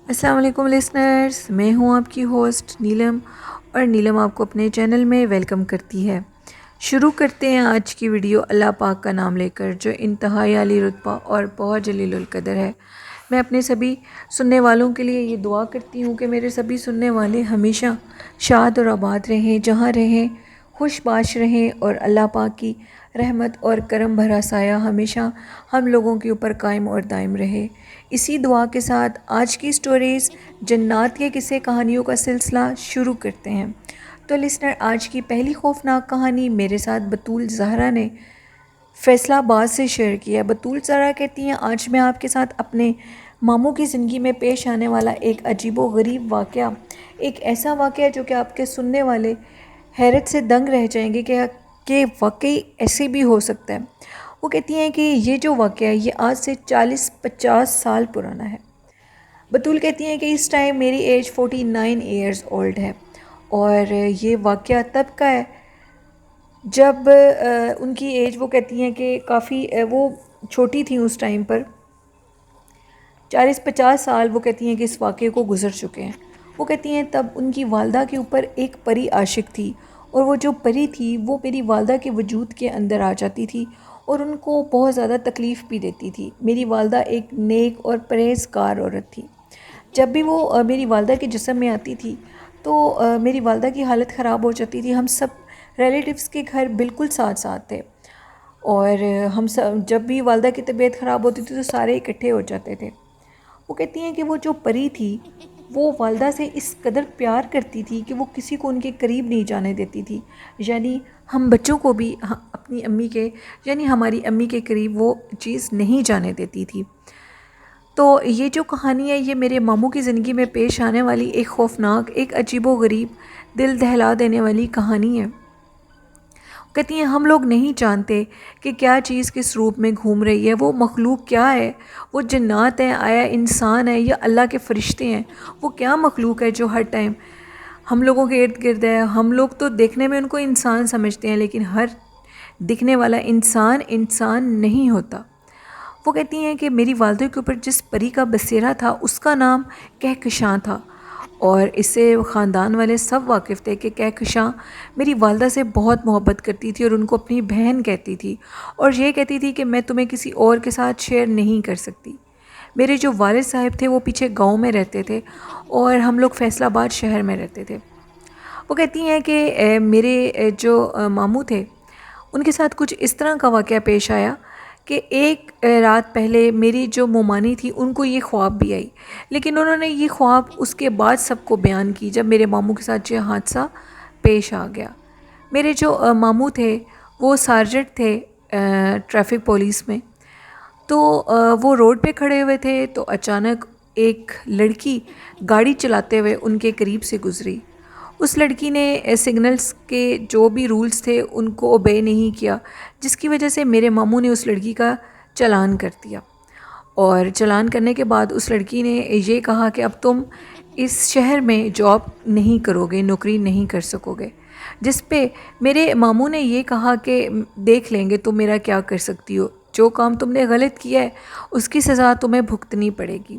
السلام علیکم لسنرز، میں ہوں آپ کی ہوسٹ نیلم، اور نیلم آپ کو اپنے چینل میں ویلکم کرتی ہے۔ شروع کرتے ہیں آج کی ویڈیو اللہ پاک کا نام لے کر، جو انتہائی عالی رتبہ اور بہت جلیل القدر ہے۔ میں اپنے سبھی سننے والوں کے لیے یہ دعا کرتی ہوں کہ میرے سبھی سننے والے ہمیشہ شاد اور آباد رہیں، جہاں رہیں خوش باش رہیں، اور اللہ پاک کی رحمت اور کرم بھرا سایہ ہمیشہ ہم لوگوں کے اوپر قائم اور دائم رہے۔ اسی دعا کے ساتھ آج کی سٹوریز جنات کے قصے کہانیوں کا سلسلہ شروع کرتے ہیں۔ تو لسنر، آج کی پہلی خوفناک کہانی میرے ساتھ بطول زہرا نے فیصلہ آباد سے شیئر کیا ہے۔ بطول زہرا کہتی ہیں، آج میں آپ کے ساتھ اپنے ماموں کی زندگی میں پیش آنے والا ایک عجیب و غریب واقعہ، ایک ایسا واقعہ جو کہ آپ کے سننے والے حیرت سے دنگ رہ جائیں گے کہ واقعی ایسے بھی ہو سکتا ہے۔ وہ کہتی ہیں کہ یہ جو واقعہ ہے یہ آج سے 40-50 سال پرانا ہے۔ بطول کہتی ہیں کہ اس ٹائم میری ایج 49 ایئرز اولڈ ہے، اور یہ واقعہ تب کا ہے جب ان کی ایج، وہ کہتی ہیں کہ کافی وہ چھوٹی تھیں اس ٹائم پر۔ 40-50 سال وہ کہتی ہیں کہ اس واقعے کو گزر چکے ہیں۔ وہ کہتی ہیں تب ان کی والدہ کے اوپر ایک پری عاشق تھی، اور وہ جو پری تھی وہ میری والدہ کے وجود کے اندر آ جاتی تھی اور ان کو بہت زیادہ تکلیف بھی دیتی تھی۔ میری والدہ ایک نیک اور پرہیزگار عورت تھی۔ جب بھی وہ میری والدہ کے جسم میں آتی تھی تو میری والدہ کی حالت خراب ہو جاتی تھی۔ ہم سب ریلیٹیوز کے گھر بالکل ساتھ ساتھ تھے، اور ہم سب جب بھی والدہ کی طبیعت خراب ہوتی تھی تو سارے اکٹھے ہو جاتے تھے۔ وہ کہتی ہیں کہ وہ جو پری تھی وہ والدہ سے اس قدر پیار کرتی تھی کہ وہ کسی کو ان کے قریب نہیں جانے دیتی تھی، یعنی ہم بچوں کو بھی اپنی امی کے، یعنی ہماری امی کے قریب وہ چیز نہیں جانے دیتی تھی۔ تو یہ جو کہانی ہے یہ میرے ماموں کی زندگی میں پیش آنے والی ایک خوفناک، ایک عجیب و غریب، دل دہلا دینے والی کہانی ہے۔ کہتی ہیں ہم لوگ نہیں جانتے کہ کیا چیز کس روپ میں گھوم رہی ہے، وہ مخلوق کیا ہے، وہ جنات ہیں، آیا انسان ہے یا اللہ کے فرشتے ہیں، وہ کیا مخلوق ہے جو ہر ٹائم ہم لوگوں کے ارد گرد ہے۔ ہم لوگ تو دیکھنے میں ان کو انسان سمجھتے ہیں، لیکن ہر دکھنے والا انسان نہیں ہوتا۔ وہ کہتی ہیں کہ میری والدہ کے اوپر جس پری کا بسیرا تھا اس کا نام کہکشاں تھا، اور اس سے خاندان والے سب واقف تھے کہ کہکشاں میری والدہ سے بہت محبت کرتی تھی اور ان کو اپنی بہن کہتی تھی، اور یہ کہتی تھی کہ میں تمہیں کسی اور کے ساتھ شیئر نہیں کر سکتی۔ میرے جو والد صاحب تھے وہ پیچھے گاؤں میں رہتے تھے اور ہم لوگ فیصل آباد شہر میں رہتے تھے۔ وہ کہتی ہیں کہ میرے جو ماموں تھے ان کے ساتھ کچھ اس طرح کا واقعہ پیش آیا کہ ایک رات پہلے میری جو مومانی تھی ان کو یہ خواب بھی آئی، لیکن انہوں نے یہ خواب اس کے بعد سب کو بیان کی جب میرے ماموں کے ساتھ یہ حادثہ پیش آ گیا۔ میرے جو ماموں تھے وہ سارجنٹ تھے ٹریفک پولیس میں۔ تو وہ روڈ پہ کھڑے ہوئے تھے تو اچانک ایک لڑکی گاڑی چلاتے ہوئے ان کے قریب سے گزری۔ اس لڑکی نے سگنلز کے جو بھی رولز تھے ان کو اوبے نہیں کیا، جس کی وجہ سے میرے ماموں نے اس لڑکی کا چلان کر دیا، اور چلان کرنے کے بعد اس لڑکی نے یہ کہا کہ اب تم اس شہر میں جاب نہیں کرو گے، نوکری نہیں کر سکو گے، جس پہ میرے ماموں نے یہ کہا کہ دیکھ لیں گے تم میرا کیا کر سکتی ہو، جو کام تم نے غلط کیا ہے اس کی سزا تمہیں بھگتنی پڑے گی۔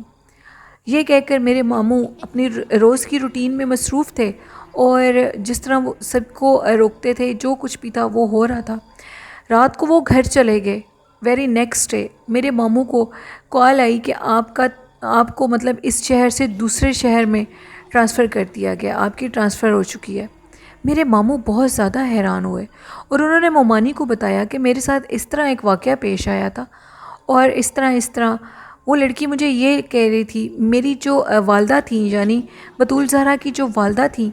یہ کہہ کر میرے ماموں اپنی روز کی روٹین میں مصروف تھے، اور جس طرح وہ سب کو روکتے تھے جو کچھ بھی تھا وہ ہو رہا تھا۔ رات کو وہ گھر چلے گئے۔ ویری نیکسٹ ڈے میرے ماموں کو کال آئی کہ آپ کو مطلب اس شہر سے دوسرے شہر میں ٹرانسفر کر دیا گیا، آپ کی ٹرانسفر ہو چکی ہے۔ میرے ماموں بہت زیادہ حیران ہوئے، اور انہوں نے مومانی کو بتایا کہ میرے ساتھ اس طرح ایک واقعہ پیش آیا تھا، اور اس طرح وہ لڑکی مجھے یہ کہہ رہی تھی۔ میری جو والدہ تھیں، یعنی بطول زہرا کی جو والدہ تھیں،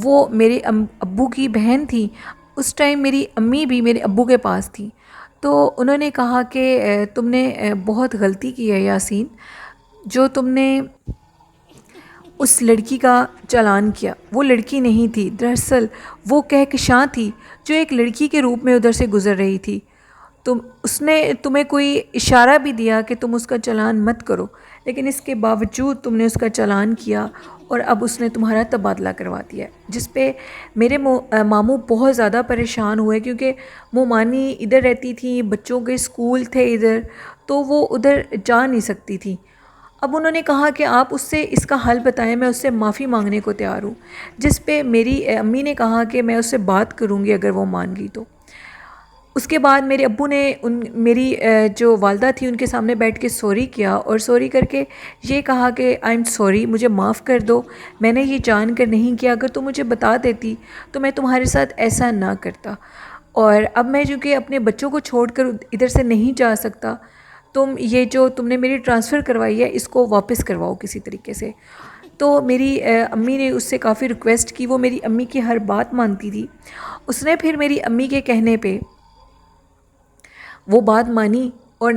وہ میرے ابو کی بہن تھیں۔ اس ٹائم میری امی بھی میرے ابو کے پاس تھیں۔ تو انہوں نے کہا کہ تم نے بہت غلطی کی ہے یاسین، جو تم نے اس لڑکی کا چلان کیا۔ وہ لڑکی نہیں تھی، دراصل وہ کہکشاں تھی جو ایک لڑکی کے روپ میں ادھر سے گزر رہی تھی۔ اس نے تمہیں کوئی اشارہ بھی دیا کہ تم اس کا چلان مت کرو، لیکن اس کے باوجود تم نے اس کا چلان کیا، اور اب اس نے تمہارا تبادلہ کروا دیا، جس پہ میرے ماموں بہت زیادہ پریشان ہوئے، کیونکہ مومانی ادھر رہتی تھی، بچوں کے اسکول تھے ادھر، تو وہ ادھر جا نہیں سکتی تھی۔ اب انہوں نے کہا کہ آپ اس سے اس کا حل بتائیں، میں اس سے معافی مانگنے کو تیار ہوں، جس پہ میری امی نے کہا کہ میں اس سے بات کروں گی اگر وہ مان گئی تو۔ اس کے بعد میرے ابو نے میری جو والدہ تھی ان کے سامنے بیٹھ کے سوری کیا، اور سوری کر کے یہ کہا کہ آئی ایم سوری، مجھے معاف کر دو، میں نے یہ جان کر نہیں کیا، اگر تم مجھے بتا دیتی تو میں تمہارے ساتھ ایسا نہ کرتا، اور اب میں چونکہ اپنے بچوں کو چھوڑ کر ادھر سے نہیں جا سکتا، یہ جو تم نے میری ٹرانسفر کروائی ہے اس کو واپس کرواؤ کسی طریقے سے۔ تو میری امی نے اس سے کافی ریکویسٹ کی، وہ میری امی کی ہر بات مانتی تھی۔ اس نے پھر میری امی کے کہنے پہ وہ بات مانی، اور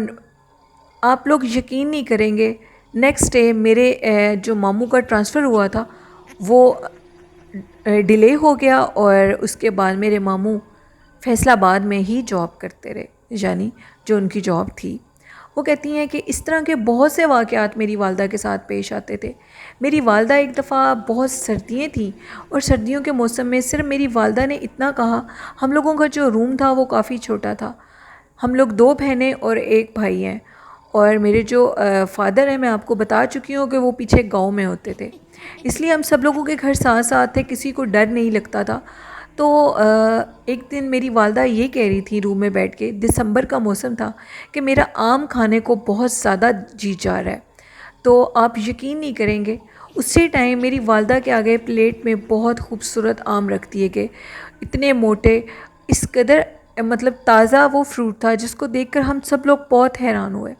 آپ لوگ یقین نہیں کریں گے، نیکسٹ ڈے میرے جو ماموں کا ٹرانسفر ہوا تھا وہ ڈیلے ہو گیا، اور اس کے بعد میرے ماموں فیصل آباد میں ہی جاب کرتے رہے، یعنی جو ان کی جاب تھی۔ وہ کہتی ہیں کہ اس طرح کے بہت سے واقعات میری والدہ کے ساتھ پیش آتے تھے۔ میری والدہ ایک دفعہ بہت سردیاں تھیں، اور سردیوں کے موسم میں صرف میری والدہ نے اتنا کہا، ہم لوگوں کا جو روم تھا وہ کافی چھوٹا تھا، ہم لوگ 2 بہنیں اور 1 بھائی ہیں، اور میرے جو فادر ہیں میں آپ کو بتا چکی ہوں کہ وہ پیچھے گاؤں میں ہوتے تھے، اس لیے ہم سب لوگوں کے گھر ساتھ ساتھ تھے، کسی کو ڈر نہیں لگتا تھا۔ تو ایک دن میری والدہ یہ کہہ رہی تھی روم میں بیٹھ کے، دسمبر کا موسم تھا، کہ میرا آم کھانے کو بہت زیادہ جی چاہ رہا ہے۔ تو آپ یقین نہیں کریں گے، اسی ٹائم میری والدہ کے آگے پلیٹ میں بہت خوبصورت آم رکھ دیے گئے، اتنے موٹے، اس قدر مطلب تازہ وہ فروٹ تھا جس کو دیکھ کر ہم سب لوگ بہت حیران ہوئے۔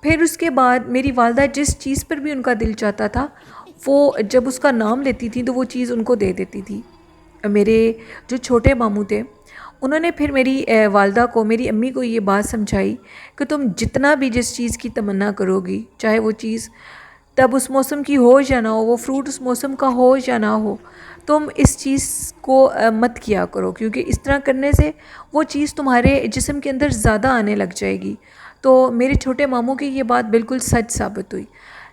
پھر اس کے بعد میری والدہ جس چیز پر بھی ان کا دل چاہتا تھا وہ جب اس کا نام لیتی تھی تو وہ چیز ان کو دے دیتی تھی۔ میرے جو چھوٹے ماموں تھے انہوں نے پھر میری والدہ کو، میری امی کو یہ بات سمجھائی کہ تم جتنا بھی جس چیز کی تمنا کرو گی، چاہے وہ چیز تب اس موسم کی ہو یا نہ ہو، وہ فروٹ اس موسم کا ہو یا نہ ہو، تم اس چیز کو مت کیا کرو، کیونکہ اس طرح کرنے سے وہ چیز تمہارے جسم کے اندر زیادہ آنے لگ جائے گی۔ تو میرے چھوٹے ماموں کی یہ بات بالکل سچ ثابت ہوئی۔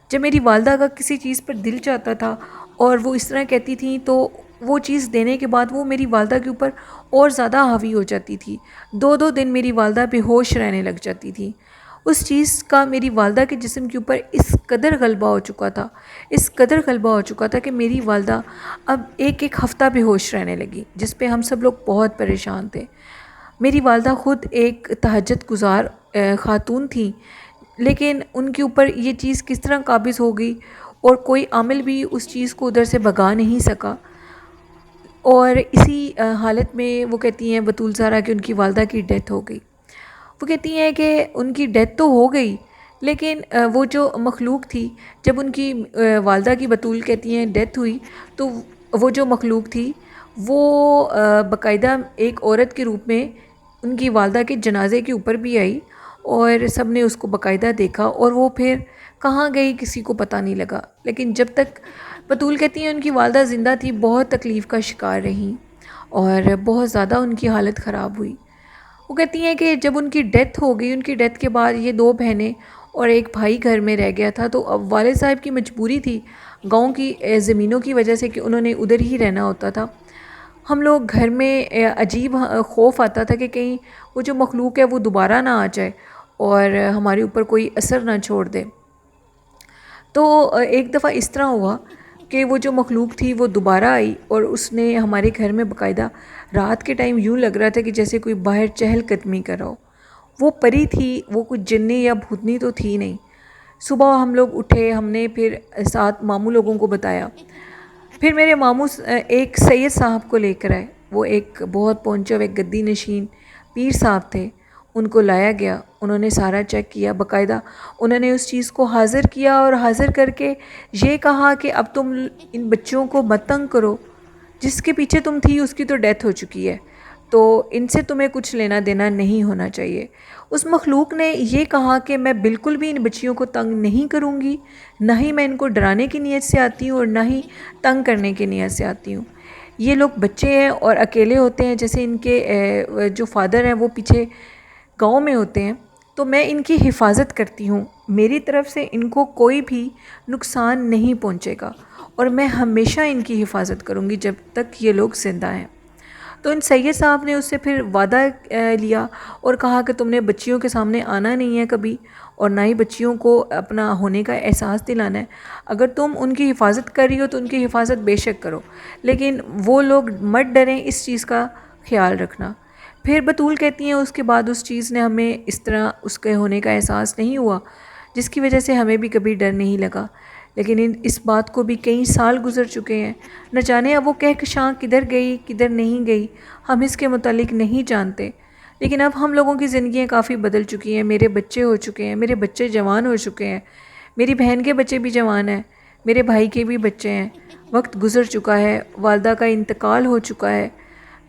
جب میری والدہ کا کسی چیز پر دل چاہتا تھا اور وہ اس طرح کہتی تھیں تو وہ چیز دینے کے بعد وہ میری والدہ کے اوپر اور زیادہ حاوی ہو جاتی تھی، 2 دن میری والدہ بے ہوش رہنے لگ جاتی تھی۔ اس چیز کا میری والدہ کے جسم کے اوپر اس قدر غلبہ ہو چکا تھا، اس قدر غلبہ ہو چکا تھا کہ میری والدہ اب ایک ہفتہ بے ہوش رہنے لگی، جس پہ ہم سب لوگ بہت پریشان تھے۔ میری والدہ خود ایک تہجد گزار خاتون تھیں، لیکن ان کے اوپر یہ چیز کس طرح قابض ہو گئی اور کوئی عامل بھی اس چیز کو ادھر سے بھگا نہیں سکا، اور اسی حالت میں وہ کہتی ہیں بطول زہرا کہ ان کی والدہ کی ڈیتھ ہو گئی۔ وہ کہتی ہیں کہ ان کی ڈیتھ تو ہو گئی، لیکن وہ جو مخلوق تھی، جب ان کی والدہ کی، بطول کہتی ہیں، ڈیتھ ہوئی تو وہ جو مخلوق تھی وہ باقاعدہ ایک عورت کے روپ میں ان کی والدہ کے جنازے کے اوپر بھی آئی، اور سب نے اس کو باقاعدہ دیکھا، اور وہ پھر کہاں گئی کسی کو پتہ نہیں لگا۔ لیکن جب تک بطول کہتی ہیں ان کی والدہ زندہ تھی بہت تکلیف کا شکار رہیں، اور بہت زیادہ ان کی حالت خراب ہوئی۔ وہ کہتی ہیں کہ جب ان کی ڈیتھ ہو گئی، ان کی ڈیتھ کے بعد یہ 2 بہنیں اور 1 بھائی گھر میں رہ گیا تھا، تو اب والد صاحب کی مجبوری تھی گاؤں کی زمینوں کی وجہ سے کہ انہوں نے ادھر ہی رہنا ہوتا تھا۔ ہم لوگ گھر میں عجیب خوف آتا تھا کہ کہیں وہ جو مخلوق ہے وہ دوبارہ نہ آ جائے اور ہمارے اوپر کوئی اثر نہ چھوڑ دے۔ تو ایک دفعہ اس طرح ہوا کہ وہ جو مخلوق تھی وہ دوبارہ آئی، اور اس نے ہمارے گھر میں باقاعدہ رات کے ٹائم یوں لگ رہا تھا کہ جیسے کوئی باہر چہل قدمی کر رہا ہو۔ وہ پری تھی، وہ کچھ جنی یا بھوتنی تو تھی نہیں۔ صبح ہم لوگ اٹھے، ہم نے پھر ساتھ ماموں لوگوں کو بتایا۔ پھر میرے ماموں ایک سید صاحب کو لے کر آئے، وہ ایک بہت پہنچے ہوئے گدی نشین پیر صاحب تھے، ان کو لایا گیا، انہوں نے سارا چیک کیا، باقاعدہ انہوں نے اس چیز کو حاضر کیا، اور حاضر کر کے یہ کہا کہ اب تم ان بچوں کو مت تنگ کرو، جس کے پیچھے تم تھی اس کی تو ڈیتھ ہو چکی ہے، تو ان سے تمہیں کچھ لینا دینا نہیں ہونا چاہیے۔ اس مخلوق نے یہ کہا کہ میں بالکل بھی ان بچیوں کو تنگ نہیں کروں گی، نہ ہی میں ان کو ڈرانے کی نیت سے آتی ہوں اور نہ ہی تنگ کرنے کی نیت سے آتی ہوں۔ یہ لوگ بچے ہیں اور اکیلے ہوتے ہیں، جیسے ان کے جو فادر ہیں وہ پیچھے گاؤں میں ہوتے ہیں، تو میں ان کی حفاظت کرتی ہوں، میری طرف سے ان کو کوئی بھی نقصان نہیں پہنچے گا، اور میں ہمیشہ ان کی حفاظت کروں گی جب تک یہ لوگ زندہ ہیں۔ تو ان سید صاحب نے اس سے پھر وعدہ لیا اور کہا کہ تم نے بچیوں کے سامنے آنا نہیں ہے کبھی، اور نہ ہی بچیوں کو اپنا ہونے کا احساس دلانا ہے۔ اگر تم ان کی حفاظت کر رہی ہو تو ان کی حفاظت بے شک کرو، لیکن وہ لوگ مت ڈریں، اس چیز کا خیال رکھنا۔ پھر بطول کہتی ہیں اس کے بعد اس چیز نے ہمیں اس طرح اس کے ہونے کا احساس نہیں ہوا، جس کی وجہ سے ہمیں بھی کبھی ڈر نہیں لگا۔ لیکن اس بات کو بھی کئی سال گزر چکے ہیں، نہ جانے اب وہ کہکشاں کدھر گئی کدھر نہیں گئی، ہم اس کے متعلق نہیں جانتے۔ لیکن اب ہم لوگوں کی زندگیاں کافی بدل چکی ہیں، میرے بچے ہو چکے ہیں، میرے بچے جوان ہو چکے ہیں، میری بہن کے بچے بھی جوان ہیں، میرے بھائی کے بھی بچے ہیں، وقت گزر چکا ہے، والدہ کا انتقال ہو چکا ہے،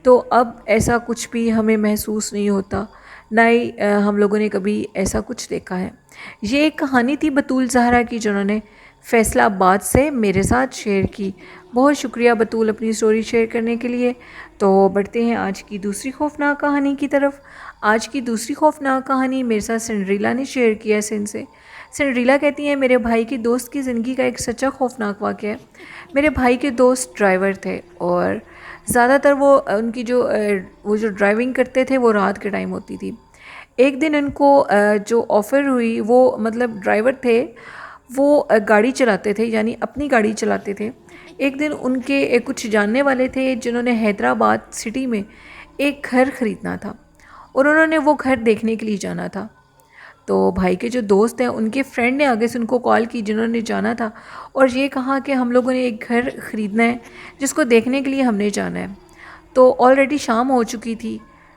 تو اب ایسا کچھ بھی ہمیں محسوس نہیں ہوتا، نہ ہی ہم لوگوں نے کبھی ایسا کچھ دیکھا ہے۔ یہ ایک کہانی تھی بطول زہرا کی، جنہوں نے فیصلہ آباد سے میرے ساتھ شیئر کی۔ بہت شکریہ بطول اپنی سٹوری شیئر کرنے کے لیے۔ تو بڑھتے ہیں آج کی دوسری خوفناک کہانی کی طرف۔ آج کی دوسری خوفناک کہانی میرے ساتھ سنڈریلا نے شیئر کیا ہے سندھ سے۔ سنڈریلا کہتی ہیں میرے بھائی کے دوست کی زندگی کا ایک سچا خوفناک واقعہ ہے۔ میرے بھائی کے دوست ڈرائیور تھے، اور زیادہ تر وہ ان کی جو ڈرائیونگ کرتے تھے وہ رات کے ٹائم ہوتی تھی۔ ایک دن ان کو جو آفر ہوئی، وہ مطلب ڈرائیور تھے، وہ گاڑی چلاتے تھے، یعنی اپنی گاڑی چلاتے تھے۔ ایک دن ان کے کچھ جاننے والے تھے جنہوں نے حیدرآباد سٹی میں ایک گھر خریدنا تھا، اور انہوں نے وہ گھر دیکھنے کے لیے جانا تھا۔ تو بھائی کے جو دوست ہیں ان کے فرینڈ نے آگے سے ان کو کال کی، جنہوں نے جانا تھا، اور یہ کہا کہ ہم لوگوں نے ایک گھر خریدنا ہے جس کو دیکھنے کے لیے ہم نے جانا ہے۔ تو آلریڈی شام ہو چکی تھی۔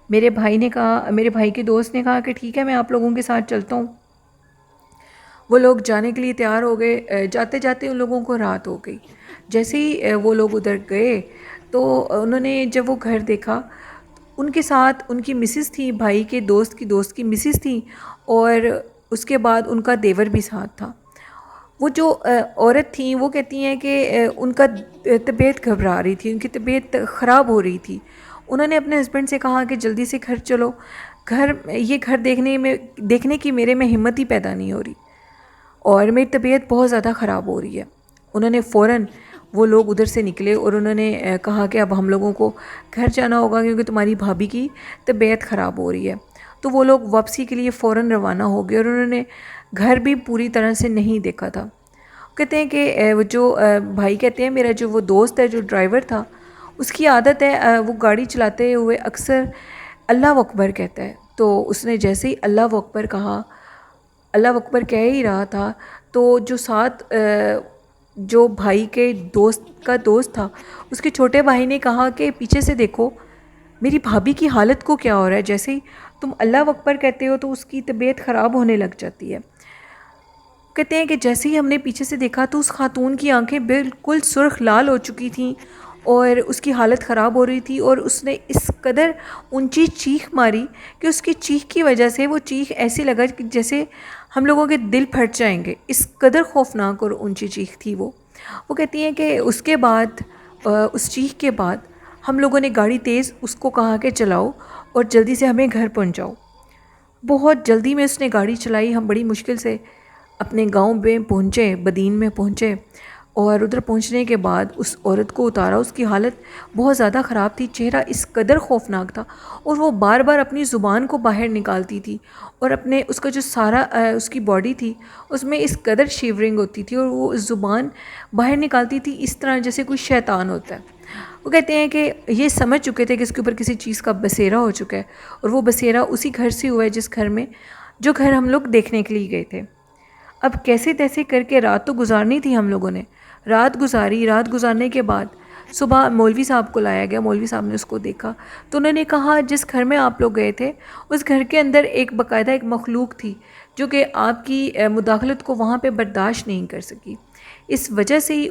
میرے بھائی کے دوست نے کہا کہ ٹھیک ہے، میں آپ لوگوں کے ساتھ چلتا ہوں۔ وہ لوگ جانے کے لیے تیار ہو گئے۔ جاتے جاتے ان لوگوں کو رات ہو گئی۔ جیسے ہی وہ لوگ ادھر گئے تو انہوں نے جب وہ گھر دیکھا، ان کے ساتھ ان کی مسز تھی، بھائی کے دوست کی مسز تھی، اور اس کے بعد ان کا دیور بھی ساتھ تھا۔ وہ جو عورت تھیں وہ کہتی ہیں کہ ان کا طبیعت گھبرا رہی تھی، ان کی طبیعت خراب ہو رہی تھی۔ انہوں نے اپنے ہسبینڈ سے کہا کہ جلدی سے گھر چلو، یہ گھر دیکھنے کی میرے میں ہمت ہی پیدا نہیں ہو رہی، اور میری طبیعت بہت زیادہ خراب ہو رہی ہے۔ انہوں نے فوراً وہ لوگ ادھر سے نکلے اور انہوں نے کہا کہ اب ہم لوگوں کو گھر جانا ہوگا کیونکہ تمہاری بھابھی کی طبیعت خراب ہو رہی ہے۔ تو وہ لوگ واپسی کے لیے فوراً روانہ ہو گئے، اور انہوں نے گھر بھی پوری طرح سے نہیں دیکھا تھا۔ کہتے ہیں کہ بھائی کہتے ہیں میرا جو وہ دوست ہے جو ڈرائیور تھا، اس کی عادت ہے وہ گاڑی چلاتے ہوئے اکثر اللہ اکبر کہتا ہے۔ تو اس نے جیسے ہی اللہ اکبر کہا، اللہ اکبر کہہ ہی رہا تھا، تو جو ساتھ جو بھائی کے دوست تھا، اس کے چھوٹے بھائی نے کہا کہ پیچھے سے دیکھو میری بھابھی کی حالت کو کیا ہو رہا ہے، جیسے ہی تم اللہ اکبر کہتے ہو تو اس کی طبیعت خراب ہونے لگ جاتی ہے۔ کہتے ہیں کہ جیسے ہی ہم نے پیچھے سے دیکھا تو اس خاتون کی آنکھیں بالکل سرخ لال ہو چکی تھیں، اور اس کی حالت خراب ہو رہی تھی، اور اس نے اس قدر اونچی چیخ ماری کہ اس کی چیخ کی وجہ سے وہ چیخ ایسی لگا کہ جیسے ہم لوگوں کے دل پھٹ جائیں گے، اس قدر خوفناک اور اونچی چیخ تھی وہ۔ وہ کہتی ہیں کہ اس کے بعد اس چیخ کے بعد ہم لوگوں نے گاڑی تیز اس کو کہا کہ چلاؤ اور جلدی سے ہمیں گھر پہنچاؤ۔ بہت جلدی میں اس نے گاڑی چلائی، ہم بڑی مشکل سے اپنے گاؤں میں پہنچے، بدین میں پہنچے، اور ادھر پہنچنے کے بعد اس عورت کو اتارا۔ اس کی حالت بہت زیادہ خراب تھی، چہرہ اس قدر خوفناک تھا، اور وہ بار بار اپنی زبان کو باہر نکالتی تھی، اور اس کا جو سارا اس کی باڈی تھی اس میں اس قدر شیورنگ ہوتی تھی، اور وہ زبان باہر نکالتی تھی اس طرح جیسے کوئی شیطان ہوتا ہے۔ وہ کہتے ہیں کہ یہ سمجھ چکے تھے کہ اس کے اوپر کسی چیز کا بسیرا ہو چکا ہے، اور وہ بسیرا اسی گھر سے ہوا ہے جو گھر ہم لوگ دیکھنے کے لیے گئے تھے۔ اب کیسے تیسے کر کے رات تو گزارنی تھی ہم لوگوں نے، رات گزاری۔ رات گزارنے کے بعد صبح مولوی صاحب کو لایا گیا، مولوی صاحب نے اس کو دیکھا تو انہوں نے کہا جس گھر میں آپ لوگ گئے تھے اس گھر کے اندر باقاعدہ ایک مخلوق تھی جو کہ آپ کی مداخلت کو وہاں پہ برداشت نہیں کر سکی، اس وجہ سے ہی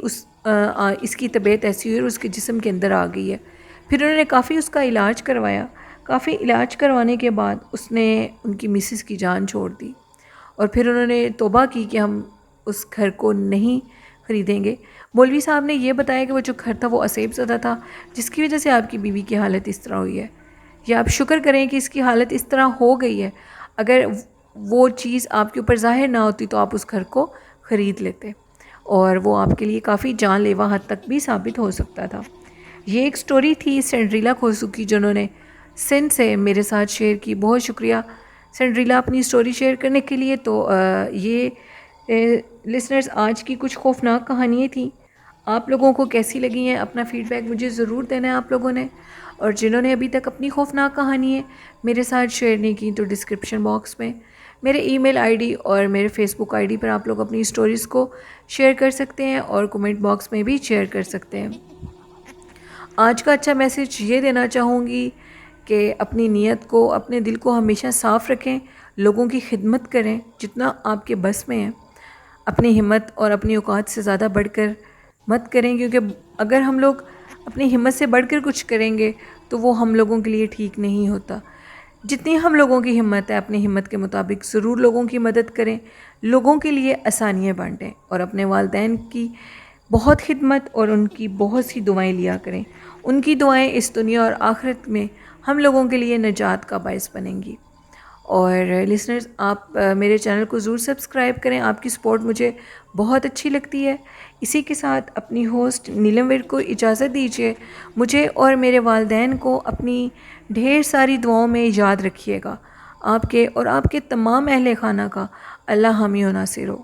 اس کی طبیعت ایسی ہوئی اور اس کے جسم کے اندر آ گئی ہے۔ پھر انہوں نے کافی اس کا علاج کروایا، کافی علاج کروانے کے بعد اس نے ان کی مسز کی جان چھوڑ دی، اور پھر انہوں نے توبہ کی کہ ہم اس گھر کو نہیں خریدیں گے۔ مولوی صاحب نے یہ بتایا کہ وہ جو گھر تھا وہ اسیب زدہ تھا، جس کی وجہ سے آپ کی بیوی کی حالت اس طرح ہوئی ہے، یا آپ شکر کریں کہ اس کی حالت اس طرح ہو گئی ہے، اگر وہ چیز آپ کے اوپر ظاہر نہ ہوتی تو آپ اس گھر کو خرید لیتے، اور وہ آپ کے لیے کافی جان لیوا حد تک بھی ثابت ہو سکتا تھا۔ یہ ایک سٹوری تھی سنڈریلا کھوسو کی جنہوں نے سندھ سے میرے ساتھ شیئر کی. بہت شکریہ سنڈریلا اپنی سٹوری شیئر کرنے کے لیے. تو یہ لسنرز آج کی کچھ خوفناک کہانیاں تھیں. آپ لوگوں کو کیسی لگی ہیں؟ اپنا فیڈ بیک مجھے ضرور دینا ہے آپ لوگوں نے. اور جنہوں نے ابھی تک اپنی خوفناک کہانیاں میرے ساتھ شیئر نہیں کی تو ڈسکرپشن باکس میں میرے ای میل آئی ڈی اور میرے فیس بک آئی ڈی پر آپ لوگ اپنی سٹوریز کو شیئر کر سکتے ہیں اور کومنٹ باکس میں بھی شیئر کر سکتے ہیں. آج کا اچھا میسیج یہ دینا چاہوں گی کہ اپنی نیت کو، اپنے دل کو ہمیشہ صاف رکھیں، لوگوں کی خدمت کریں جتنا آپ کے بس میں ہے. اپنی ہمت اور اپنی اوقات سے زیادہ بڑھ کر مت کریں، کیونکہ اگر ہم لوگ اپنی ہمت سے بڑھ کر کچھ کریں گے تو وہ ہم لوگوں کے لیے ٹھیک نہیں ہوتا. جتنی ہم لوگوں کی ہمت ہے اپنی ہمت کے مطابق ضرور لوگوں کی مدد کریں، لوگوں کے لیے آسانیاں بانٹیں اور اپنے والدین کی بہت خدمت اور ان کی بہت سی دعائیں لیا کریں. ان کی دعائیں اس دنیا اور آخرت میں ہم لوگوں کے لیے نجات کا باعث بنیں گی. اور لسنرز آپ میرے چینل کو ضرور سبسکرائب کریں، آپ کی سپورٹ مجھے بہت اچھی لگتی ہے. اسی کے ساتھ اپنی ہوسٹ نیلم ویر کو اجازت دیجیے. مجھے اور میرے والدین کو اپنی ڈھیر ساری دعاؤں میں یاد رکھیے گا. آپ کے اور آپ کے تمام اہل خانہ کا اللہ حامی و ناصر ہو.